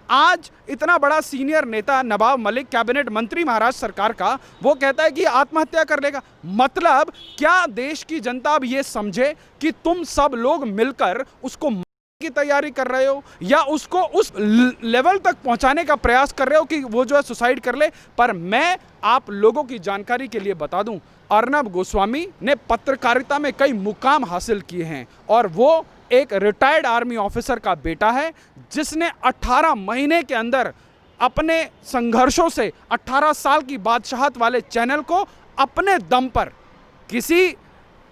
आज इतना बड़ा सीनियर नेता नवाब मलिक, कैबिनेट मंत्री महाराष्ट्र सरकार का, वो कहता है कि आत्महत्या कर लेगा। मतलब क्या देश की जनता अब ये समझे कि तुम सब लोग मिलकर उसको की तैयारी कर रहे हो या उसको उस लेवल तक पहुंचाने का प्रयास कर रहे हो कि वो जो है सुसाइड कर ले। पर मैं आप लोगों की जानकारी के लिए बता दूं, अर्नब गोस्वामी ने पत्रकारिता में कई मुकाम हासिल किए हैं और वो एक रिटायर्ड आर्मी ऑफिसर का बेटा है, जिसने 18 महीने के अंदर अपने संघर्षों से 18 साल की बादशाहत वाले चैनल को अपने दम पर, किसी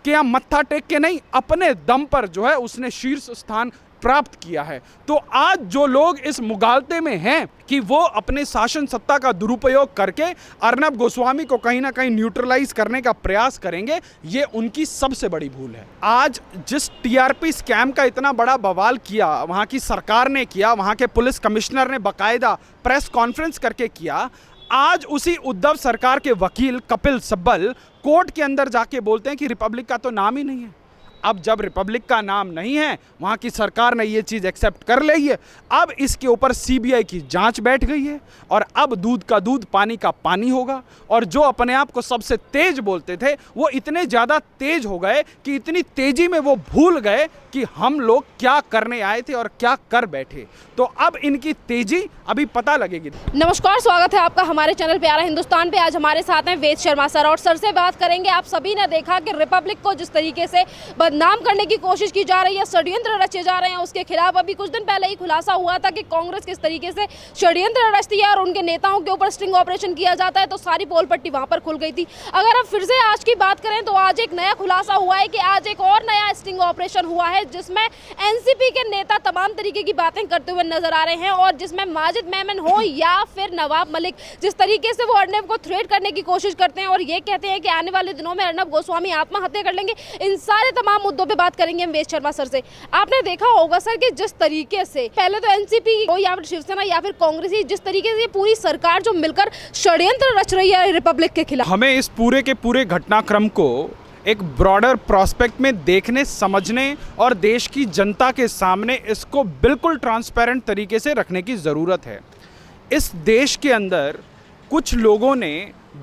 के यहाँ मत्था टेक के नहीं, अपने दम पर जो है उसने शीर्ष स्थान प्राप्त किया है। तो आज जो लोग इस मुगालते में हैं कि वो अपने शासन सत्ता का दुरुपयोग करके अर्नब गोस्वामी को कहीं ना कहीं न्यूट्रलाइज करने का प्रयास करेंगे, ये उनकी सबसे बड़ी भूल है। आज जिस टीआरपी स्कैम का इतना बड़ा बवाल किया, वहाँ की सरकार ने किया, वहाँ के पुलिस कमिश्नर ने बाकायदा प्रेस कॉन्फ्रेंस करके किया, आज उसी उद्धव सरकार के वकील कपिल सिब्बल कोर्ट के अंदर जाके बोलते हैं कि रिपब्लिक का तो नाम ही नहीं है। अब जब रिपब्लिक का नाम नहीं है, वहाँ की सरकार ने ये चीज़ एक्सेप्ट कर ली है, अब इसके ऊपर सीबीआई की जांच बैठ गई है और अब दूध का दूध पानी का पानी होगा। और जो अपने आप को सबसे तेज बोलते थे, वो इतने ज़्यादा तेज हो गए कि इतनी तेजी में वो भूल गए कि हम लोग क्या करने आए थे और क्या कर बैठे। तो अब इनकी तेजी अभी पता लगेगी। नमस्कार, स्वागत है आपका हमारे चैनल प्यारा हिंदुस्तान पे। आज हमारे साथ हैं वेद शर्मा सर और सर से बात करेंगे। आप सभी ने देखा कि रिपब्लिक को जिस तरीके से बदनाम करने की कोशिश की जा रही है, षड्यंत्र रचे जा रहे हैं, उसके खिलाफ अभी कुछ दिन पहले ही खुलासा हुआ था कि कांग्रेस किस तरीके से षड्यंत्र रचती है और उनके नेताओं के ऊपर स्टिंग ऑपरेशन किया जाता है, तो सारी पोल पट्टी वहां पर खुल गई थी। अगर अब फिर से आज की बात करें तो आज एक नया खुलासा हुआ है कि आज एक और नया स्टिंग ऑपरेशन हुआ है, जिसमें एनसीपी के नेता तमाम तरीके की बातें करते हुए नजर आ रहे हैं और जिसमें माजिद मेमन हो या फिर नवाब मलिक, जिस तरीके से वो अर्नब को थ्रेट करने की कोशिश करते हैं और ये कहते हैं कि आने वाले दिनों में अर्नब गोस्वामी आत्महत्या कर लेंगे। इन सारे तमाम मुद्दों पे बात करेंगे हम वेद शर्मा सर से। आपने देखा होगा सर कि जिस तरीके से पहले तो एनसीपी हो या फिर शिवसेना या फिर कांग्रेस, जिस तरीके से पूरी सरकार जो मिलकर षड्यंत्र रच रही है रिपब्लिक के खिलाफ, हमें इस पूरे के पूरे घटनाक्रम को एक ब्रॉडर प्रोस्पेक्ट में देखने, समझने और देश की जनता के सामने इसको बिल्कुल ट्रांसपेरेंट तरीके से रखने की ज़रूरत है। इस देश के अंदर कुछ लोगों ने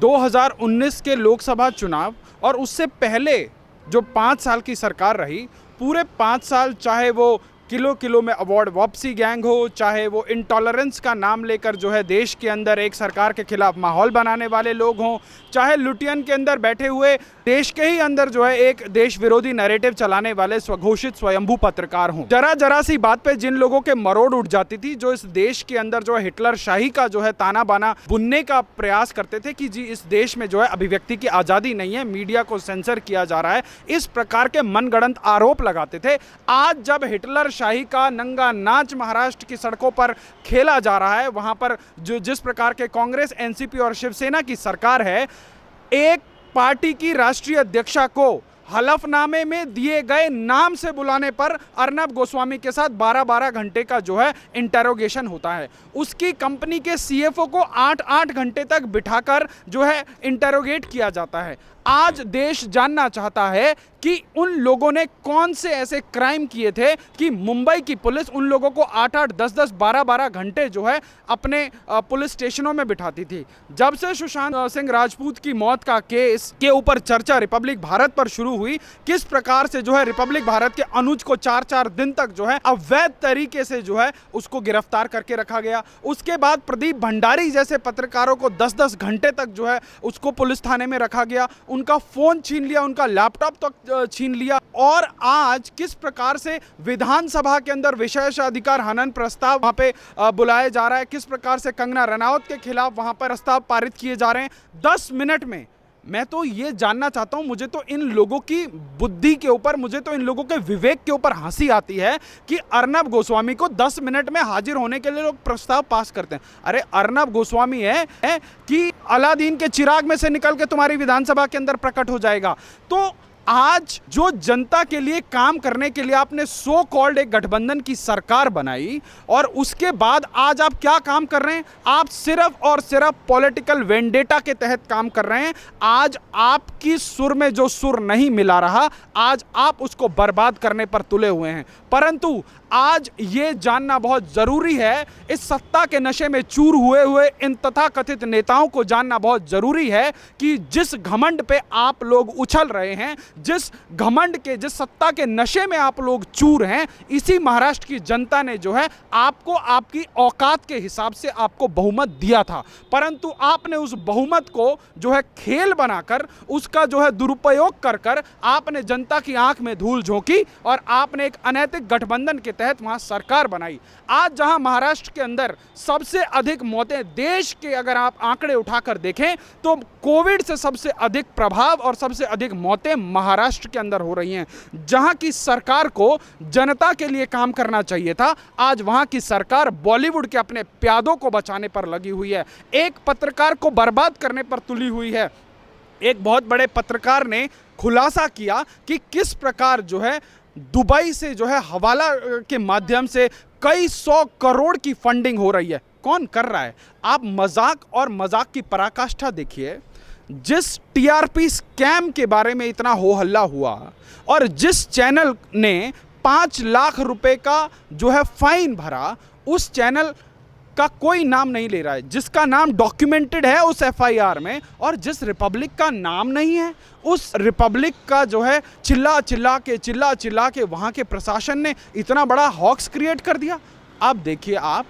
2019 के लोकसभा चुनाव और उससे पहले जो 5 साल की सरकार रही, पूरे 5 साल, चाहे वो किलो किलो में अवार्ड वापसी गैंग हो, चाहे वो इंटॉलरेंस का नाम लेकर जो है देश के अंदर एक सरकार के खिलाफ माहौल बनाने वाले लोग हों, चाहे लुटियन के अंदर बैठे हुए देश के ही अंदर जो है एक देश विरोधी नैरेटिव चलाने वाले स्वघोषित स्वयंभू पत्रकार हों, जरा जरा सी बात पे जिन लोगों के मरोड़ उठ जाती थी, जो इस देश के अंदर जो है हिटलर शाही का जो है ताना बाना बुनने का प्रयास करते थे कि जी इस देश में जो है अभिव्यक्ति की आज़ादी नहीं है, मीडिया को सेंसर किया जा रहा है, इस प्रकार के मनगढ़ंत आरोप लगाते थे। आज जब हिटलर शाही का नंगा नाच महाराष्ट्र की सड़कों पर खेला जा रहा है, वहां पर जो जिस प्रकार के कांग्रेस, एनसीपी और शिवसेना की सरकार है, एक पार्टी की राष्ट्रीय अध्यक्षा को हलफनामे में दिए गए नाम से बुलाने पर अर्नब गोस्वामी के साथ 12-12 घंटे का जो है इंटेरोगेशन होता है। उसकी कंपनी के सीएफओ को 8-8 घंटे तक बिठाकर जो है इंटेरोगेट किया जाता है। आज देश जानना चाहता है कि उन लोगों ने कौन से ऐसे क्राइम किए थे कि मुंबई की पुलिस उन लोगों को 8-8, 10-10, 12-12 घंटे जो है अपने पुलिस स्टेशनों में बिठाती थी। जब से सुशांत सिंह राजपूत की मौत का केस के ऊपर चर्चा रिपब्लिक भारत पर शुरू हुई, किस प्रकार से जो है रिपब्लिक भारत के अनुज को 4-4 दिन तक जो है अवैध तरीके से जो है उसको गिरफ्तार करके रखा गया। उसके बाद प्रदीप भंडारी जैसे पत्रकारों को 10-10 घंटे तक जो है उसको पुलिस थाने में रखा गया, उनका फोन छीन लिया, उनका लैपटॉप तक छीन लिया। और आज किस प्रकार से विधानसभा के अंदर विशेषाधिकार हनन प्रस्ताव वहां पे बुलाया जा रहा है, किस प्रकार से कंगना रनौत के खिलाफ वहां पर प्रस्ताव पारित किए जा रहे हैं 10 मिनट में। मैं तो ये जानना चाहता हूं, मुझे तो इन लोगों की बुद्धि के ऊपर, मुझे तो इन लोगों के विवेक के ऊपर हंसी आती है कि अर्नब गोस्वामी को 10 मिनट में हाजिर होने के लिए लोग प्रस्ताव पास करते हैं। अरे अर्नब गोस्वामी है कि अलादीन के चिराग में से निकल के तुम्हारी विधानसभा के अंदर प्रकट हो जाएगा। तो आज जो जनता के लिए काम करने के लिए आपने सो कॉल्ड एक गठबंधन की सरकार बनाई और उसके बाद आज आप क्या काम कर रहे हैं? आप सिर्फ और सिर्फ पॉलिटिकल वेंडेटा के तहत काम कर रहे हैं। आज आपकी सुर में जो सुर नहीं मिला रहा, आज आप उसको बर्बाद करने पर तुले हुए हैं। परंतु आज ये जानना बहुत ज़रूरी है, इस सत्ता के नशे में चूर हुए हुए इन तथाकथित नेताओं को जानना बहुत ज़रूरी है कि जिस घमंड पे आप लोग उछल रहे हैं, जिस घमंड के, जिस सत्ता के नशे में आप लोग चूर हैं, इसी महाराष्ट्र की जनता ने जो है आपको आपकी औकात के हिसाब से आपको बहुमत दिया था, परंतु आपने उस बहुमत को जो है खेल बनाकर, उसका जो है दुरुपयोग कर कर आपने जनता की आंख में धूल झोंकी और आपने एक अनैतिक गठबंधन के तहत वहां सरकार बनाई। आज जहां महाराष्ट्र के अंदर सबसे अधिक मौतें देश के, अगर आप आंकड़े उठाकर देखें तो कोविड से सबसे अधिक प्रभाव और सबसे अधिक मौतें महाराष्ट्र के अंदर हो रही हैं। जहां की सरकार को जनता के लिए काम करना चाहिए था, आज वहां की सरकार बॉलीवुड के अपने प्यादों को बचाने पर लगी हुई है, एक पत्रकार को बर्बाद करने पर तुली हुई है। एक बहुत बड़े पत्रकार ने खुलासा किया कि किस प्रकार जो है दुबई से जो है हवाला के माध्यम से कई 100 करोड़ की फंडिंग हो रही है। कौन कर रहा है? आप मजाक और मजाक की पराकाष्ठा देखिए। जिस टीआरपी स्कैम के बारे में इतना हो हल्ला हुआ और जिस चैनल ने 5 लाख रुपए का जो है फाइन भरा, उस चैनल का कोई नाम नहीं ले रहा है, जिसका नाम डॉक्यूमेंटेड है उस एफआईआर में, और जिस रिपब्लिक का नाम नहीं है, उस रिपब्लिक का जो है चिल्ला चिल्ला के वहाँ के प्रशासन ने इतना बड़ा हॉक्स क्रिएट कर दिया। अब देखिए आप,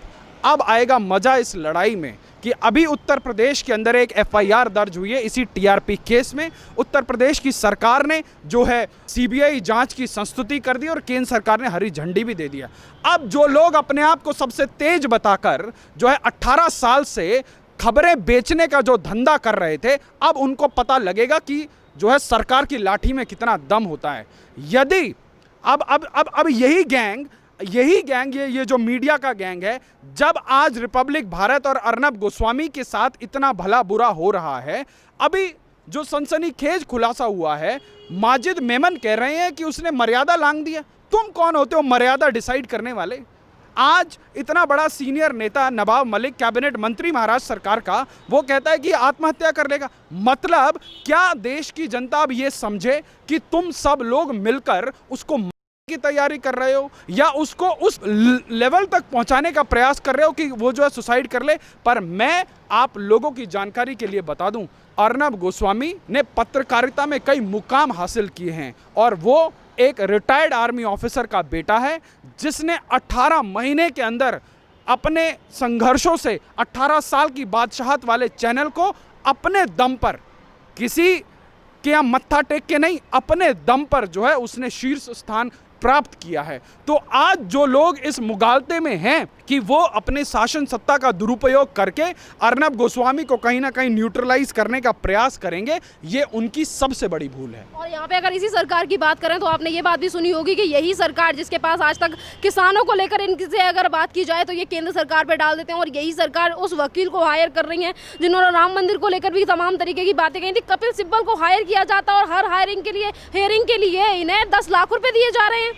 अब आएगा मज़ा इस लड़ाई में कि अभी उत्तर प्रदेश के अंदर एक एफआईआर दर्ज हुई है इसी टीआरपी केस में। उत्तर प्रदेश की सरकार ने जो है सीबीआई जांच की संस्तुति कर दी और केंद्र सरकार ने हरी झंडी भी दे दिया। अब जो लोग अपने आप को सबसे तेज बताकर जो है 18 साल से खबरें बेचने का जो धंधा कर रहे थे, अब उनको पता लगेगा कि जो है सरकार की लाठी में कितना दम होता है। यदि अब यही गैंग ये जो मीडिया का गैंग है, जब आज रिपब्लिक भारत और अर्नब गोस्वामी के साथ इतना भला बुरा हो रहा है, अभी जो सनसनीखेज खुलासा हुआ है, माजिद मेमन कह रहे हैं कि उसने मर्यादा लांघ दी है। तुम कौन होते हो मर्यादा डिसाइड करने वाले? आज इतना बड़ा सीनियर नेता नवाब मलिक, कैबिनेट मंत्री महाराष्ट्र सरकार का, वो कहता है कि आत्महत्या कर लेगा। मतलब क्या देश की जनता अब ये समझे कि तुम सब लोग मिलकर उसको की तैयारी कर रहे हो या उसको उस लेवल तक पहुंचाने का प्रयास कर रहे हो कि वो जो है सुसाइड कर ले? पर मैं आप लोगों की जानकारी के लिए बता दूं, अर्नब गोस्वामी ने पत्रकारिता में कई मुकाम हासिल किए हैं और वो एक रिटायर्ड आर्मी ऑफिसर का बेटा है, जिसने 18 महीने के अंदर अपने संघर्षों से 18 साल की बादशाहत वाले चैनल को अपने दम पर, किसी के यहाँ मत्था टेक के नहीं, अपने दम पर जो है उसने शीर्ष स्थान प्राप्त किया है। तो आज जो लोग इस मुगालते में हैं कि वो अपने शासन सत्ता का दुरुपयोग करके अर्नब गोस्वामी को कहीं ना कहीं न्यूट्रलाइज करने का प्रयास करेंगे, ये उनकी सबसे बड़ी भूल है। और यहाँ पे अगर इसी सरकार की बात करें तो आपने ये बात भी सुनी होगी कि यही सरकार जिसके पास आज तक किसानों को लेकर इनसे अगर बात की जाए तो ये केंद्र सरकार पे डाल देते हैं, और यही सरकार उस वकील को हायर कर रही है जिन्होंने राम मंदिर को लेकर भी तमाम तरीके की बातें कही थी। कपिल सिब्बल को हायर किया जाता और हर हेयरिंग के लिए इन्हें 10 लाख रुपए दिए जा रहे हैं।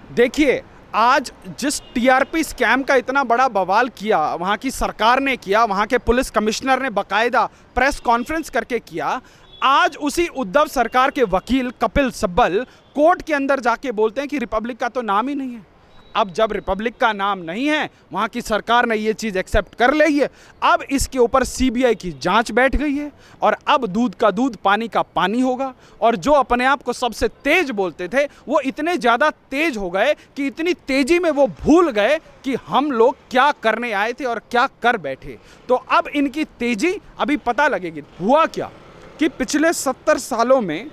देखिए, आज जिस टीआरपी स्कैम का इतना बड़ा बवाल किया, वहाँ की सरकार ने किया, वहाँ के पुलिस कमिश्नर ने बाकायदा प्रेस कॉन्फ्रेंस करके किया, आज उसी उद्धव सरकार के वकील कपिल सिब्बल कोर्ट के अंदर जाके बोलते हैं कि रिपब्लिक का तो नाम ही नहीं है। अब जब रिपब्लिक का नाम नहीं है, वहाँ की सरकार ने ये चीज़ एक्सेप्ट कर ली है, अब इसके ऊपर सीबीआई की जांच बैठ गई है और अब दूध का दूध पानी का पानी होगा। और जो अपने आप को सबसे तेज बोलते थे, वो इतने ज़्यादा तेज हो गए कि इतनी तेज़ी में वो भूल गए कि हम लोग क्या करने आए थे और क्या कर बैठे। तो अब इनकी तेज़ी अभी पता लगेगी। हुआ क्या कि पिछले 70 सालों में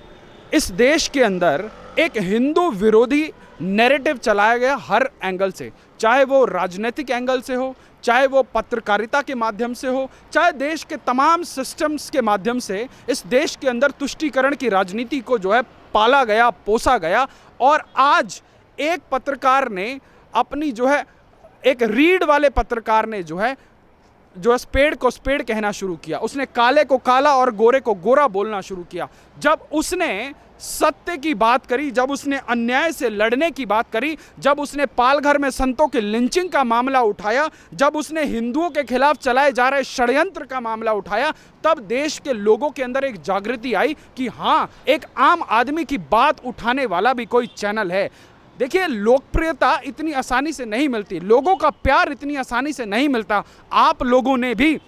इस देश के अंदर एक हिंदू विरोधी नैरेटिव चलाया गया हर एंगल से, चाहे वो राजनीतिक एंगल से हो, चाहे वो पत्रकारिता के माध्यम से हो, चाहे देश के तमाम सिस्टम्स के माध्यम से। इस देश के अंदर तुष्टीकरण की राजनीति को जो है पाला गया, पोसा गया। और आज एक पत्रकार ने अपनी जो है, एक रीड वाले पत्रकार ने जो है स्पेड को स्पेड कहना शुरू किया, उसने काले को काला और गोरे को गोरा बोलना शुरू किया। जब उसने सत्य की बात करी, जब उसने अन्याय से लड़ने की बात करी, जब उसने पालघर में संतों के लिंचिंग का मामला उठाया, जब उसने हिंदुओं के खिलाफ चलाए जा रहे षड्यंत्र का मामला उठाया, तब देश के लोगों के अंदर एक जागृति आई कि हाँ, एक आम आदमी की बात उठाने वाला भी कोई चैनल है। देखिए, लोकप्रियता इतनी आसानी से नहीं मिलती, लोगों का प्यार इतनी आसानी से नहीं मिलता। आप लोगों ने भी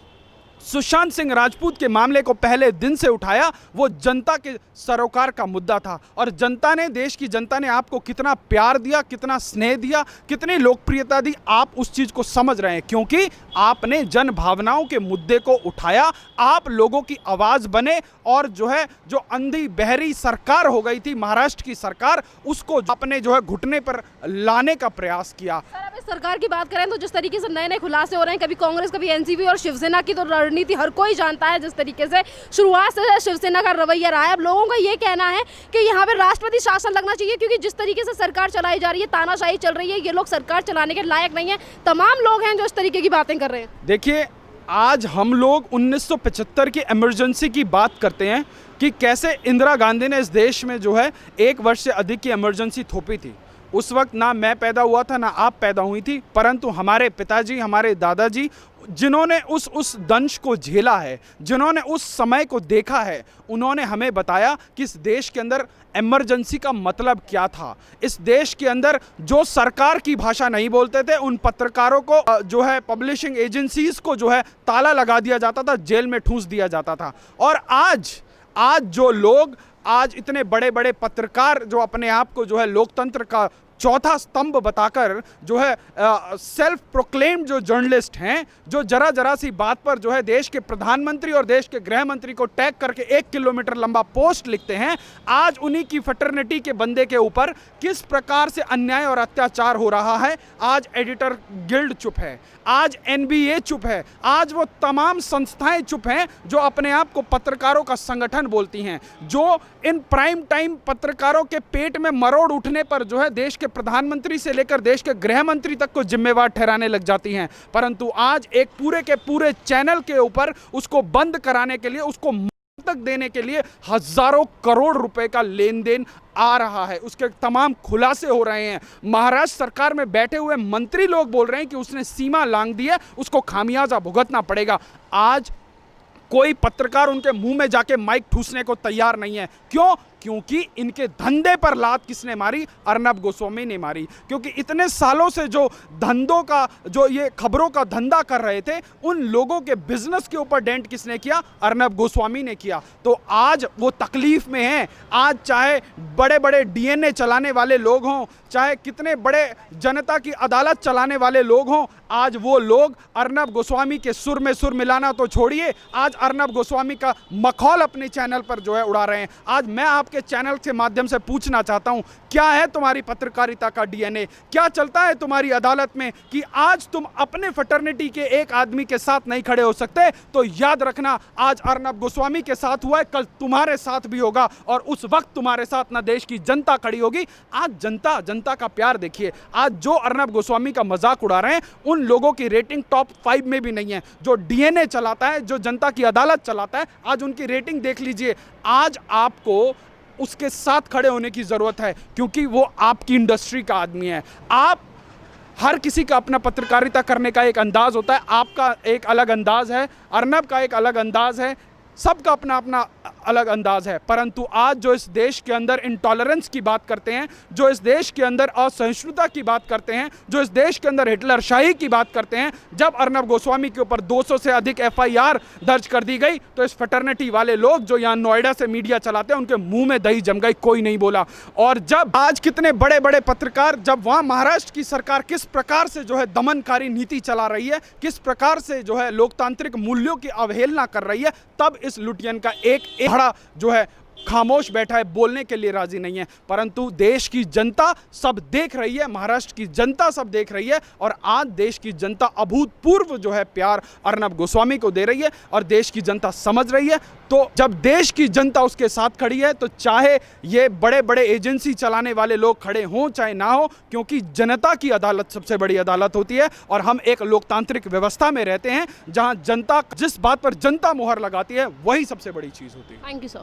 सुशांत सिंह राजपूत के मामले को पहले दिन से उठाया, वो जनता के सरोकार का मुद्दा था और जनता ने, देश की जनता ने आपको कितना प्यार दिया, कितना स्नेह दिया, कितनी लोकप्रियता दी, आप उस चीज़ को समझ रहे हैं क्योंकि आपने जन भावनाओं के मुद्दे को उठाया, आप लोगों की आवाज़ बने और जो है जो अंधी बहरी सरकार हो गई थी महाराष्ट्र की सरकार, उसको आपने जो है घुटने पर लाने का प्रयास किया। सर, अब इस सरकार की बात करें तो जिस तरीके से नए नए खुलासे हो रहे हैं, कभी कांग्रेस कभी एनसीपी और शिवसेना की तो रणनीति हर कोई जानता है, जिस तरीके से शुरुआत से शिवसेना का रवैया रहा है। अब लोगों का ये कहना है कि यहाँ पे राष्ट्रपति शासन लगना चाहिए क्योंकि जिस तरीके से सरकार चलाई जा रही है, तानाशाही चल रही है, ये लोग सरकार चलाने के लायक नहीं है। तमाम लोग हैं जो इस तरीके की बातें कर रहे हैं। देखिए, आज हम लोग 1975 की इमरजेंसी की बात करते हैं कि कैसे इंदिरा गांधी ने इस देश में जो है 1 वर्ष से अधिक की इमरजेंसी थोपी थी। उस वक्त ना मैं पैदा हुआ था ना आप पैदा हुई थी, परंतु हमारे पिताजी, हमारे दादाजी, जिन्होंने उस दंश को झेला है, जिन्होंने उस समय को देखा है, उन्होंने हमें बताया कि इस देश के अंदर इमरजेंसी का मतलब क्या था। इस देश के अंदर जो सरकार की भाषा नहीं बोलते थे, उन पत्रकारों को जो है पब्लिशिंग एजेंसीज को जो है ताला लगा दिया जाता था, जेल में ठूंस दिया जाता था। और आज जो लोग, आज इतने बड़े बड़े पत्रकार जो अपने आप को जो है लोकतंत्र का चौथा स्तंभ बताकर जो है सेल्फ प्रोक्लेम्ड जो जर्नलिस्ट हैं, जो जरा सी बात पर जो है देश के प्रधानमंत्री और देश के गृह मंत्री को टैग करके 1 किलोमीटर लंबा पोस्ट लिखते हैं, आज उन्हीं की फैटर्निटी के बंदे के ऊपर किस प्रकार से अन्याय और अत्याचार हो रहा है। आज एडिटर गिल्ड चुप है, आज NBA चुप है, आज वो तमाम संस्थाएं चुप हैं जो अपने आप को पत्रकारों का संगठन बोलती हैं, जो इन प्राइम टाइम पत्रकारों के पेट में मरोड़ उठने पर जो है देश के प्रधानमंत्री से लेकर देश के गृह मंत्री तक को जिम्मेवार ठहराने लग जाती हैं। परंतु आज एक पूरे के पूरे चैनल के ऊपर उसको बंद कराने के लिए, उसको तक देने के लिए हजारों करोड़ रुपए का लेन देन आ रहा है, उसके तमाम खुलासे हो रहे हैं। महाराष्ट्र सरकार में बैठे हुए मंत्री लोग बोल रहे हैं कि उसने सीमा लांघ दी है, उसको खामियाजा भुगतना पड़ेगा। आज कोई पत्रकार उनके मुंह में जाके माइक ठूसने को तैयार नहीं है। क्यों? क्योंकि इनके धंधे पर लात किसने मारी? अर्नब गोस्वामी ने मारी। क्योंकि इतने सालों से जो धंधों का, जो ये खबरों का धंधा कर रहे थे, उन लोगों के बिजनेस के ऊपर डेंट किसने किया? अर्नब गोस्वामी ने किया। तो आज वो तकलीफ में हैं। आज चाहे बड़े बड़े DNA चलाने वाले लोग हों, चाहे कितने बड़े जनता की अदालत चलाने वाले लोग हों, आज वो लोग अर्नब गोस्वामी के सुर में सुर मिलाना तो छोड़िए, आज अर्नब गोस्वामी का मखौल अपने चैनल पर जो है उड़ा रहे हैं। आज मैं आपके चैनल के माध्यम से पूछना चाहता हूं, क्या है तुम्हारी पत्रकारिता का DNA? क्या चलता है तुम्हारी अदालत में कि आज तुम अपने फैटर्निटी के एक आदमी के साथ नहीं खड़े हो सकते? तो याद रखना, आज अर्नब गोस्वामी के साथ हुआ है, कल तुम्हारे साथ भी होगा और उस वक्त तुम्हारे साथ ना देश की जनता खड़ी होगी। आज जनता का प्यार देखिए। आज जो अर्नब गोस्वामी का मजाक उड़ा रहे हैं, उन लोगों की रेटिंग टॉप 5 में भी नहीं है। जो DNA चलाता है, जो जनता की अदालत चलाता है, आज उनकी रेटिंग देख लीजिए। आज आपको उसके साथ खड़े होने की ज़रूरत है क्योंकि वो आपकी इंडस्ट्री का आदमी है। आप, हर किसी का अपना पत्रकारिता करने का एक अंदाज़ होता है। आपका एक अलग अंदाज़ है, अर्नब का एक अलग अंदाज़ है, सबका अपना अपना अलग अंदाज है। परंतु आज जो इस देश के अंदर इंटॉलरेंस की बात करते हैं, जो इस देश के अंदर असहिष्णुता की बात करते हैं, जो इस देश के अंदर हिटलरशाही की बात करते हैं, जब अर्नब गोस्वामी के ऊपर 200 से अधिक FIR दर्ज कर दी गई तो इस फैटर्निटी वाले लोग जो यहाँ नोएडा से मीडिया चलाते हैं, उनके मुंह में दही जम गई, कोई नहीं बोला। और जब आज कितने बड़े बड़े पत्रकार, जब वहाँ महाराष्ट्र की सरकार किस प्रकार से जो है दमनकारी नीति चला रही है, किस प्रकार से जो है लोकतांत्रिक मूल्यों की अवहेलना कर रही है, तब इस लुटियन का एक बड़ा जो है खामोश बैठा है, बोलने के लिए राजी नहीं है। परंतु देश की जनता सब देख रही है, महाराष्ट्र की जनता सब देख रही है और आज देश की जनता अभूतपूर्व जो है प्यार अर्नब गोस्वामी को दे रही है और देश की जनता समझ रही है। तो जब देश की जनता उसके साथ खड़ी है तो चाहे ये बड़े बड़े एजेंसी चलाने वाले लोग खड़े हों चाहे ना हो, क्योंकि जनता की अदालत सबसे बड़ी अदालत होती है और हम एक लोकतांत्रिक व्यवस्था में रहते हैं जहां जनता, जिस बात पर जनता मोहर लगाती है, वही सबसे बड़ी चीज़ होती है। Thank you sir.